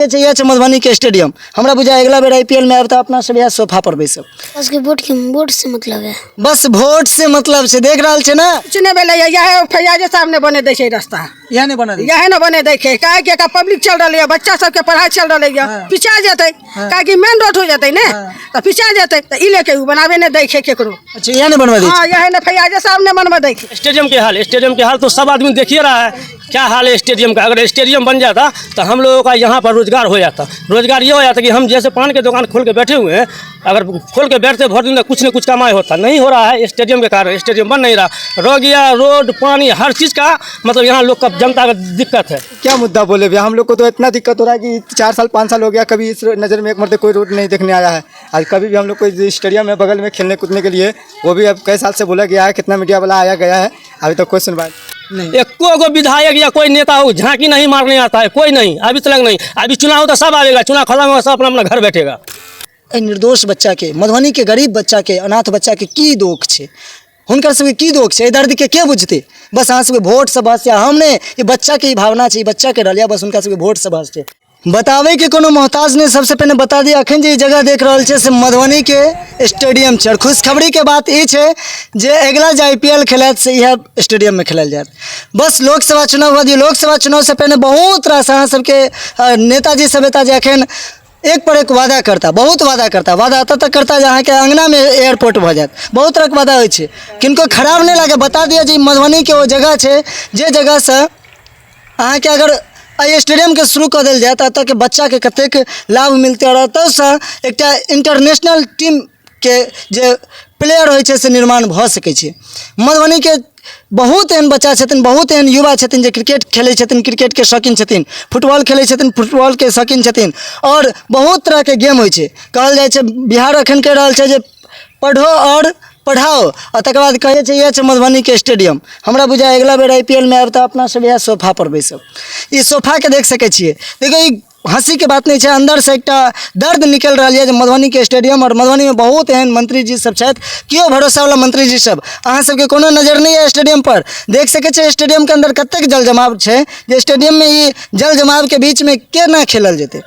चाहिए मधुबनी के स्टेडियम हमरा बुझा अगला बेर आईपीएल में आब तो अपना सब यहाँ सोफा पर बैसब। उसके वोट से मतलब है। बस वोट से मतलब से देख रहा छे ना चुने बेले यह फैयाजे साहब ने बने दे रास्ता यहाँ नहीं बना यह न बने देखे काहे के पब्लिक चल रही है बच्चा सबके पढ़ाई चल रही है पिछा जाते काहे कि मेन रोड हो जाते ने तो पिछा जाते तो ई लेके बनावे ने देखे केकरो। अच्छा यहाँ नहीं बनवा दी। हां यह ने फैयाजे साहब ने बनवा देखे। स्टेडियम के हाल तो सब आदमी देख ही रहा है क्या हाल है स्टेडियम का। अगर स्टेडियम बन जाता तो हम लोगों का यहाँ पर रोजगार हो जाता। रोजगार ये हो जाता कि हम जैसे पान के दुकान खोल के बैठे हुए हैं अगर खोल के बैठते भर दिन कुछ न कुछ कमाई होता नहीं हो रहा है स्टेडियम के कारण। स्टेडियम बन नहीं रहा रो गया रोड पानी हर चीज़ का मतलब यहाँ लोग का जनता का दिक्कत है। क्या मुद्दा बोले भैया हम लोग को तो इतना दिक्कत हो रहा है कि 4 साल 5 साल हो गया कभी इस नज़र में एक मरते कोई रोड नहीं देखने आया है। आज कभी भी हम लोग को स्टेडियम है बगल में खेलने कूदने के लिए वो भी अब कई साल से बोला गया है कितना मीडिया वाला आया गया है अभी तक कोई सुनवाई नहीं। एको विधायक या कोई नेता हो झांकी नहीं मारने आता है कोई नहीं अभी तक नहीं। अभी चुनाव तो सब आएगा चुनाव खत्म होगा सब अपना अपना घर बैठेगा। निर्दोष बच्चा के मधुबनी के गरीब बच्चा के अनाथ बच्चा के की दुख छे हुनकर सबके की दुख छे दर्द के बुझते बस अहाँ सबके वोट से बस या हमने ये बच्चा के भावना छे बच्चा के डलिया बस उनका सबके वोट से बस छे बतावे के कोनो मोहताज ने सबसे पहले बता दिया। अखन जे जगह देख रहा छे से मधुबनी के स्टेडियम छे। खुशखबरी के बात ये छे जे अगला जे आईपीएल खेलत से यह स्टेडियम में खेलल जात। बस लोकसभा चुनाव हुआ लोकसभा चुनाव से पहले बहुत रास अहाँ सबके नेताजी सभ्यता जे अखन एक पर एक वादा करता बहुत वादा करता वादा तब तक करता जहाँ के अंगना में एयरपोर्ट भ जात बहुत तरह के वादा हो किनको खराब नहीं लगे बता दिया जी मधुबनी के वो जगह है जे जगह से अहाँ के अगर स्टेडियम के शुरू कर दिल जाए तो के बच्चा के कतेक लाभ मिलते और से एक इंटरनेशनल टीम के जे प्लेयर हो से निर्माण भ सकै छै। मधुबनी के बहुत एहन बच्चा छथिन बहुत एहन युवा छथिन जे क्रिकेट खेलै छथिन क्रिकेट के शौकीन छथिन फुटबॉल खेलै छथिन फुटबॉल के शौकीन छथिन और बहुत तरह के गेम होइ छै। कहल जाइ छै बिहार अखन कह रहल छै जे पढ़ो और पढ़ाओ और तकर बाद कहे चाहिए मधुबनी के स्टेडियम हमरा बुझा अगला बेर आईपीएल में आब तो अपना सब यहाँ सोफा पर बैसब। ई सोफा के देख सकै छियै देखिए हंसी के बात नहीं है अंदर से एक दर्द निकल रहा है मधुबनी के स्टेडियम और मधुबनी में बहुत एहन मंत्री जी सब क्यों भरोसा वाला मंत्री जी सब अहाँ सबके कोनो नजर नहीं है स्टेडियम पर देख सके छे स्टेडियम के अंदर कतेक जल जमाव है जे स्टेडियम में ये जल जमाव के बीच में केना खेलल जेते।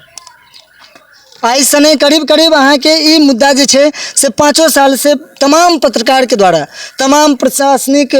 आई सने करीब करीब अहाँ के ई मुद्दा जे छे से 5 साल से तमाम पत्रकार के द्वारा तमाम प्रशासनिक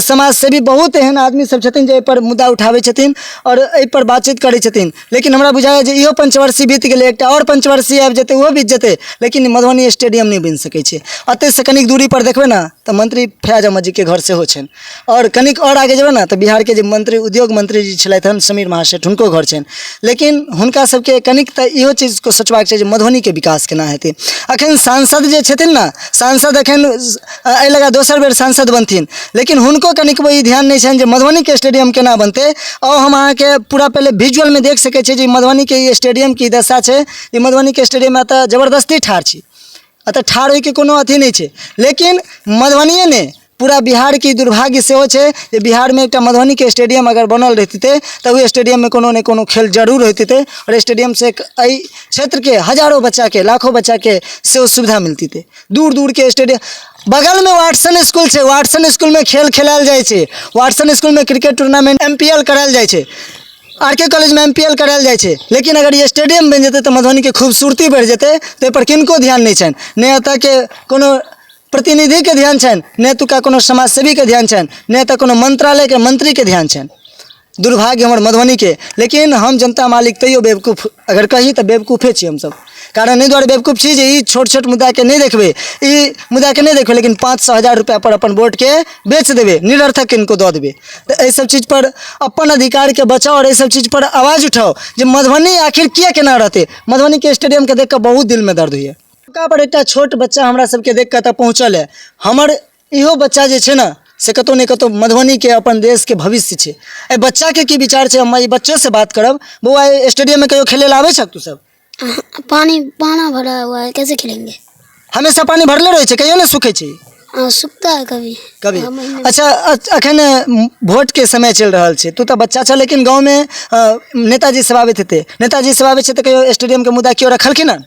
समाजसेवी बहुत एहन आदमी सब छथिन जे पर मुद्दा उठावे छथिन और एहि पर बातचीत करे छथिन लेकिन हमरा बुझाया जे इहो पंचवर्षीय बीत गेलै एकटा और पंचवर्षीय आबि जेतै ओहो बीत जेतै लेकिन मधुबनी स्टेडियम नहीं बनि सकै छै। अतै से कनिक दूरी पर देखबै ना तो मंत्री फैयाज अहमद जी के घर से हो छन और कनिक और आगे जेबै ना तो बिहार के जे मंत्री उद्योग मंत्री जी छलथि हन समीर महासेठ हुनको घर छन लेकिन हुनका सबके कनिक तो इहो चीज को सोचबाक छै जे मधुबनी के विकास केना हेतै। अखन सांसद जे छथिन ना सांसद अखन एहि लगा दोसर बेर सांसद बनथिन लेकिन हुनको कनिक ई ध्यान नहीं छनि जे मधुबनी के स्टेडियम केना बनते और हम अहाँ के पूरा पहले विजुअल में देख सकै छी जे मधुबनी के स्टेडियम की दशा है। ये मधुबनी के स्टेडियम में तो जबरदस्ती ठाढ़ छी अतः ठाढ़ होय के कोनो अथी नहीं है लेकिन मधुबनीये ने पूरा बिहार की दुर्भाग्य से हो बिहार में एक मधुबनी के स्टेडियम अगर बनल रहते तो वो स्टेडियम में कोनो न कोनो खेल जरूर होते और स्टेडियम से क्षेत्र के हजारों बच्चा के लाखों बच्चा के से सुविधा मिलती थे। दूर दूर के स्टेडियम बगल में वाटसन स्कूल है वाटसन स्कूल में खेल खेलाल जाए वाटसन स्कूल में क्रिकेट टूर्नामेंट MPL कराल जाए RK कॉलेज में MPL कराल जाए लेकिन अगर ये स्टेडियम बन जेते तो मधुबनी के खूबसूरती बढ़ जेते तो पर किनको ध्यान नहीं छन ने अतः के कोनो प्रतिनिधि के ध्यान छन ने तुका कोनो समाजसेवी के ध्यान छन ने तो कोनो मंत्रालय के मंत्री के ध्यान छन। दुर्भाग्य हमर मधुबनी के लेकिन हम जनता मालिक तैयो बेवकूफ अगर कही तो बेवकूफे छी हम सब कारण नहीं द्वारे बेवकूफ छी जे ई छोट छोट मुद्दा के नहीं देखबे ई मुद्दा के नहीं देखबे लेकिन 500,000 रुपया पर अपन वोट के बेच देवे निरर्थक इनको दे देवे तो ये सब चीज़ पर अपन अधिकार के बचाओ और ये सब चीज़ पर आवाज़ उठाओ जो मधुबनी आखिर किया केना रहते। मधुबनी के स्टेडियम के देख कर बहुत दिल में दर्द हुई पर एक छोट बच्चा हमरा सबके देख कर पहुँचल है हमर इहो बच्चा जे छे ना से कतौ नहीं कतौ मधुबनी के अपन देश के भविष्य छे। ए बच्चा के की विचार छे हम बच्चों से बात करब बउआ स्टेडियम में कहियो खेले आवे छ तू सब पानी भरा हुआ है कैसे खेलेंगे हमेशा पानी भरले रहे छे कहियो ना सूखे छे सूखता है कभी कभी। अच्छा अखन वोट के समय चल रहा है तू तो बच्चा छ लेकिन गाँव में नेताजी सब आवे थे नेताजी सब आवे तो कहियो स्टेडियम के मुद्दा क्यों रखलखिन हन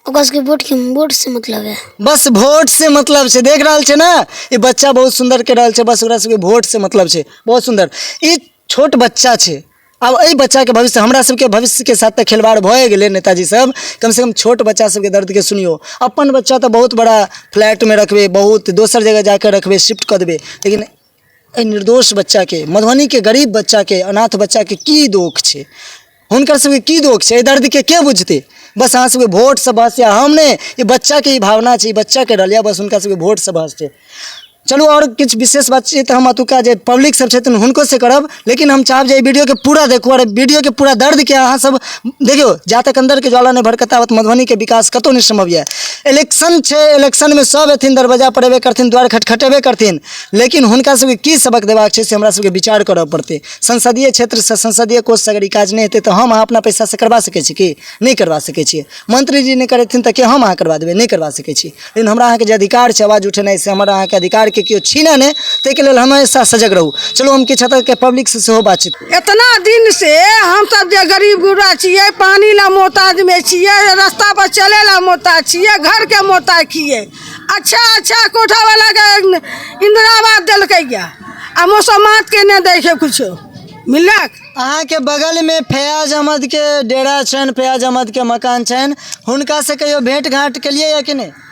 वोट से मतलब है बस वोट से मतलब से देख रहा है ना ये बच्चा बहुत सुंदर के रहा है बस वोट से मतलब है बहुत सुंदर। ये छोट बच्चा है अब एहि बच्चा के भविष्य हमरा सबके भविष्य के साथ तक खिलवाड़ भए गेलै नेताजी सब, कम से कम छोट बच्चा सबके दर्द के सुनियो। अपन बच्चा तो बहुत बड़ा फ्लैट में रखबे, बहुत दोसर जगह जाकर रखबे, शिफ्ट कर देबे, लेकिन एहि निर्दोष बच्चा के, मधुबनी के गरीब बच्चा के, अनाथ बच्चा के की दोख छै, हुनकर सबके की दोख छै, एहि दर्द के के बुझते? बस अहाँ सबके वोट से बस, या हमने ये बच्चा के ही भावना छै, बच्चा के डलिया बस हुनका सबके वोट से बस छै। चलू और किछु विशेष बातचीत हम अतुका जे पब्लिक सब छथिन हुनको से करब, लेकिन हम चाहब जे वीडियो के पूरा देखू और वीडियो के पूरा दर्द के अहाँ सब देखियो। जा तक अंदर के ज्वाला नहीं भड़कता मधुबनी के विकास कतौ नहीं संभव है। इलेक्शन छै, इलेक्शन में सब एथिन, दरवाजा पर एबे करथिन, द्वार खटखटेबे करथिन, लेकिन हुनका सबके की सबक देबाक छै से हमरा सबके विचार करब पड़तै। संसदीय क्षेत्र से, संसदीय कोष से अगर ई काज नहीं हेतै तो हम अहाँ अपना पैसा से करवा सकै छी कि नहीं करवा सकै छी? मंत्री जी नहीं करेथिन तो के हम अहाँ करवा देबै? नहीं करवा सकै छी। लेकिन हमरा अहाँ के जे अधिकार छै आवाज उठेनाइ से, हमरा अहाँ के अधिकार के केओ छीना नहीं, ताहि के लेल हमेशा सजग रहू। चलो हम किछु हद के पब्लिक से सेहो बातचीत। इतना दिन से हम सब जे गरीब गुरबा छिए, पानी ला मोहताज में छिए, रास्ता पर चले ला मोहताज छिए, घर के मोहताज छिए। अच्छा कोठा वाला के इंदिरावास दिलकै या, आ मौसमात के नहीं दै छै कुछो मिलक। अहाँ के बगल में फयाज अहमद के डेरा छन, फयाज अहमद के मकान छन, हुनका से कहियो भेंट घाट केलिए या कि नहीं?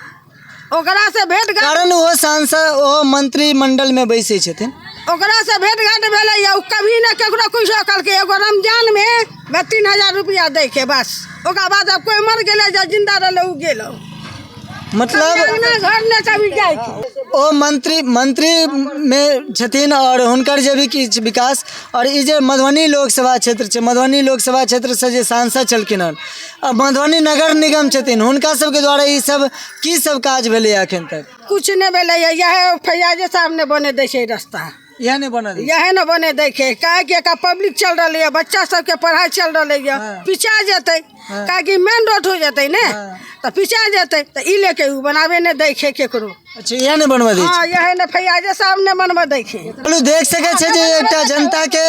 ओकरा से भेंट घाट, कारण वो सांसद, वो मंत्रिमंडल में बैसे छथिन, ओकरा से भेंट घाट भेलै या, कभी न केकरो कुछो कहलकै। एगो रमजान में 3,000 रुपया दै के बस, ओकरा बाद अब कोई मर गेलै जे जिंदा रहलै उ गेलो, मतलब घर ने कभी जाय के। ओ मंत्री में छथिन और हुनकर जे भी किछु विकास, और ई जे मधुबनी लोकसभा क्षेत्र छै, मधुबनी लोकसभा क्षेत्र से जे सांसद छलखिन हन, मधुबनी नगर निगम छथिन, हुनका सबके द्वारा ई सब की सब काज भेलै एखन तक? कुछ नहीं भेलै है, यह फैयाजे साहब ने बने दै छै रास्ता, यह नहीं बनल, यह न बने देखे। काहे कि एका पब्लिक चल रही है, बच्चा सबके पढ़ाई चल रही है, पिछा जेतै, काहे कि मेन रोड हो जेतै ने, तो पिछा जेतै, तो ई लेके उ बनावे ने देखे केकरो। अच्छा, यह नहीं बनवा दै छै? हाँ, यह न फैयाजे साहब ने बनवा देखे। चलू देख सकै छै जे एकटा जनता के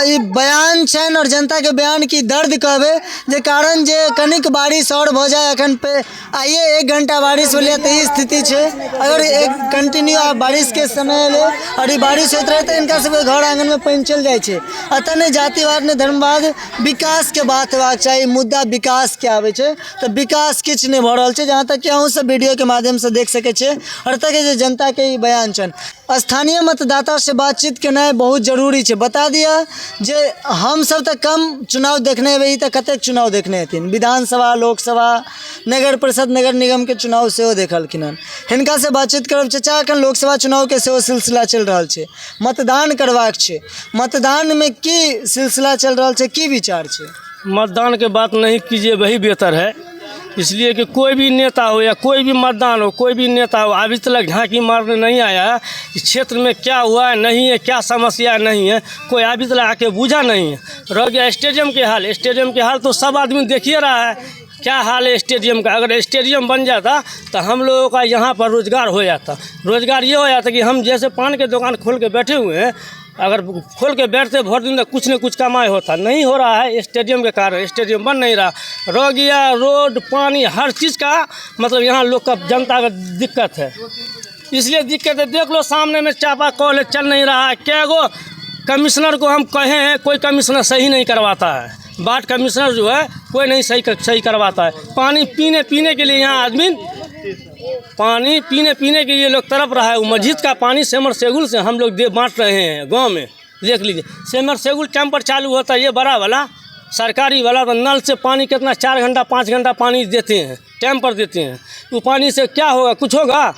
ई बयान छनि, और जनता के बयान की दर्द कहबे जे कारण जे कनिक बारिश और भ जाए, अखन पे आइए 1 घंटा बारिश होलिया तो ई स्थिति छै। अगर एक कंटिन्यू बारिश के समय ले और ई बारिश होते रहे तो इनका सबके घर आंगन में पानि चल जाए छै। अतः ने जातिवाद ने धर्मवाद, विकास के बात हेबाक चाही, मुद्दा विकास के आवे छै, तो विकास किछु नहीं भ रहल छै, जहाँ तक कि अहूँ सब वीडियो के माध्यम से देख सकै छै। और तक जे जनता के ई बयान छन, स्थानीय मतदाता से बातचीत करना बहुत जरूरी है। बता दिया जे हम सब तक कम चुनाव देखने ई तक कतेक चुनाव देखने हथिन, विधानसभा, लोकसभा, नगर परिषद, नगर निगम के चुनाव सेहो देखलखिन हन। हिनका से बातचीत करब। चाचा, अखन लोकसभा चुनाव के सेहो सिलसिला चल रहा है, मतदान करवाक छै, मतदान में की सिलसिला चल रहा है, की विचार छै? मतदान के बात नहीं कीजिए, वही बेहतर है। इसलिए कि कोई भी नेता हो या कोई भी मतदान हो, कोई भी नेता हो, अभी तक झांकी मारने नहीं आया है इस क्षेत्र में क्या हुआ है, नहीं है, क्या समस्या नहीं है, कोई अभी तक आके बूझा नहीं है। रह गया स्टेडियम के हाल, स्टेडियम के हाल तो सब आदमी देख ही रहा है क्या हाल है स्टेडियम का। अगर स्टेडियम बन जाता तो हम लोगों का यहाँ पर रोज़गार हो जाता। रोज़गार ये हो जाता कि हम जैसे पान के दुकान खोल के बैठे हुए हैं, अगर खोल के बैठते भर दिन तक कुछ न कुछ कमाई होता, नहीं हो रहा है स्टेडियम के कारण। स्टेडियम बन नहीं रहा, रह गया रोड, पानी, हर चीज़ का मतलब यहाँ लोग का, जनता का दिक्कत है। इसलिए दिक्कत है, देख लो सामने में चापा कॉल चल नहीं रहा है। क्या गो कमिश्नर को हम कहे हैं, कोई कमिश्नर सही नहीं करवाता है। वार्ड कमिश्नर जो है कोई नहीं सही करवाता है। पानी पीने के लिए यहाँ आदमी पानी पीने के लिए लोग तरफ रहा है। वो मस्जिद का पानी सेमरसेबुल से हम लोग बांट रहे हैं गांव में। देख लीजिए सेमरसेबुल कैंपर चालू होता है, ये बड़ा वाला सरकारी वाला, तो नल से पानी कितना 4 घंटा 5 घंटा पानी देते हैं, टाइम पर देते हैं। वो पानी से क्या होगा, कुछ होगा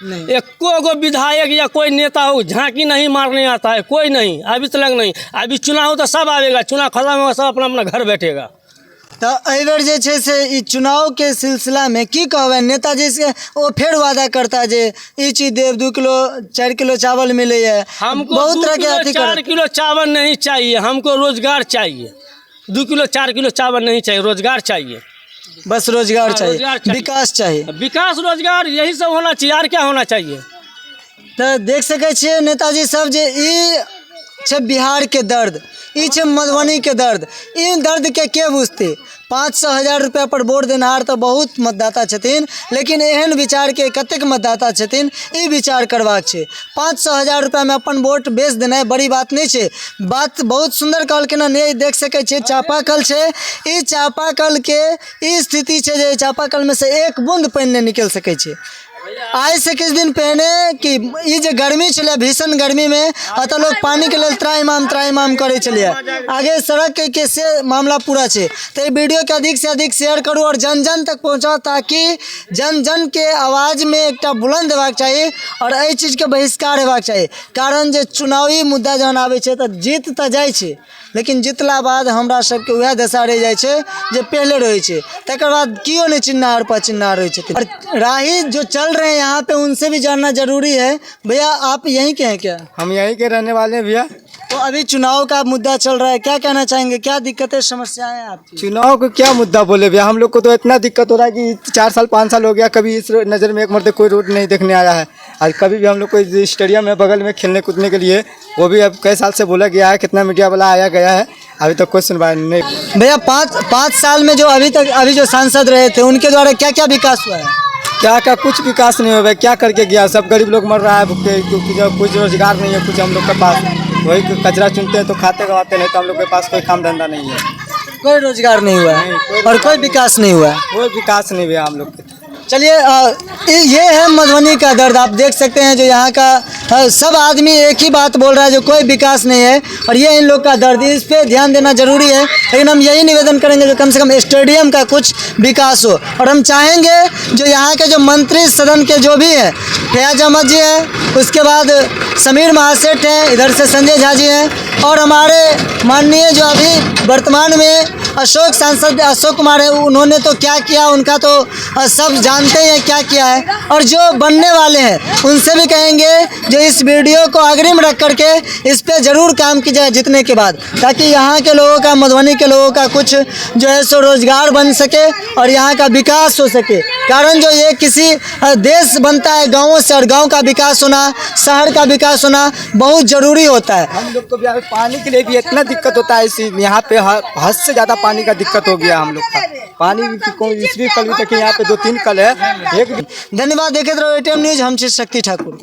नहीं। एक को विधायक या कोई नेता हो झांकी नहीं मारने आता है, कोई नहीं, अभी तक नहीं। अभी चुनाव हो तो सब आएगा, चुनाव खत्म होगा सब अपना अपना घर बैठेगा। तो एहिबेर जे छै से ई चुनाव के सिलसिला में की कहबै, नेताजी से वो फिर वादा करता जे ई चीज देव, 2 किलो 4 किलो चावल मिले है, हमको बहुत तरह के 4 किलो चावल नहीं चाहिए, हमको रोजगार चाहिए। 2 किलो 4 किलो चावल नहीं चाहिए, रोजगार चाहिए, बस रोजगार चाहिए, रोजगार चाहिए, विकास चाहिए, विकास रोजगार यही सब होना चाहिए, और क्या होना चाहिए। तो देख सकै छियै नेताजी सब जे ई छे बिहार के दर्द, ई छे मधुबनी के दर्द। इन दर्द के बुझते? 500,000 रुपया पर वोट देनहार तो बहुत मतदाता छथिन, लेकिन एहन विचार के कतेक मतदाता छथिन ई विचार करबाक छै। 500,000 रुपया में अपन वोट बेच देना बड़ी बात नहीं छे। बात बहुत सुंदर कहलखिन हन, ये देख सके छे चापाकल छे, ई चापाकल के ई स्थिति छे जे चापाकल में से एक बूंद पानी नहीं निकल सके छे। आज से कुछ दिन पहले कि ये जो गर्मी चले, भीषण गर्मी में अत लोग पानी के लिए त्राईमाम करे चलिए। आगे सड़क के से मामला पूरा है, तो ये वीडियो के अधिक से अधिक शेयर करूँ और जन जन तक पहुँचाओ, ताकि जन जन के आवाज़ में एक बुलंद हेबाक चाहिए और एहि चीज़ के बहिष्कार हेबाक चाहिए। कारण जे चुनावी मुद्दा जहन आवे छे तो जीत तो जाए छे, लेकिन जितला बाद हमरा सबके वह दशा रह जाए छे जे पहले रहे छे। तकर बाद कियो नहीं चिन्हार पर चिन्हार रहे छे। और राही जो चल रहे हैं यहाँ पे उनसे भी जानना जरूरी है। भैया आप यहीं के हैं क्या? हम यहीं के रहने वाले हैं भैया। तो अभी चुनाव का मुद्दा चल रहा है, क्या कहना चाहेंगे? क्या दिक्कतें समस्याएं हैं आपकी? चुनाव को क्या मुद्दा बोले भैया, हम लोग को तो इतना दिक्कत हो रहा है कि 4 साल 5 साल हो गया, कभी इस नज़र में एक मर्द कोई रोड नहीं देखने आया है। आज कभी भी हम लोग को स्टेडियम में बगल में खेलने कूदने के लिए, वो भी अब कई साल से बोला गया है, कितना मीडिया वाला आया गया है, अभी तक कोई सुनवाई नहीं। भैया 5 साल में जो अभी जो सांसद रहे थे उनके द्वारा क्या क्या विकास हुआ है? क्या कुछ विकास नहीं हुआ है, क्या करके गया? सब गरीब लोग मर रहा है भूखे, क्योंकि जब कुछ रोजगार नहीं है कुछ हम लोग के पास, वही कचरा चुनते हैं तो खाते गवाते, नहीं तो हम लोग के पास कोई काम धंधा नहीं है। कोई रोजगार नहीं हुआ है और कोई विकास नहीं हुआ है। कोई विकास नहीं हुआ हम लोग के। चलिए ये है मधुबनी का दर्द। आप देख सकते हैं जो यहाँ का सब आदमी एक ही बात बोल रहा है, जो कोई विकास नहीं है, और ये इन लोग का दर्द, इस पे ध्यान देना जरूरी है। लेकिन हम यही निवेदन करेंगे जो कम से कम स्टेडियम का कुछ विकास हो। और हम चाहेंगे जो यहाँ के जो मंत्री सदन के जो भी हैं, फयाज अहमद जी हैं, उसके बाद समीर महासेठ हैं, इधर से संजय झा जी हैं, और हमारे माननीय जो अभी वर्तमान में सांसद अशोक कुमार है, उन्होंने तो क्या किया उनका तो सब जानते हैं क्या किया है। और जो बनने वाले हैं उनसे भी कहेंगे जो इस वीडियो को अग्रिम रख करके इस पे ज़रूर काम की जाए जीतने के बाद, ताकि यहाँ के लोगों का, मधुबनी के लोगों का कुछ जो है सो रोजगार बन सके और यहाँ का विकास हो सके। कारण जो ये किसी देश बनता है गाँवों से, और गाँव का विकास होना, शहर का विकास होना बहुत ज़रूरी होता है। हम लोग को भी पानी के लिए भी इतना दिक्कत होता है, इसी यहाँ पे हद से ज़्यादा पानी का दिक्कत हो गया हम लोग का। पानी इसलिए कल भी तक यहाँ पे 2-3 कल है। एक धन्यवाद। देखे रहो ATM न्यूज, हम शक्ति ठाकुर।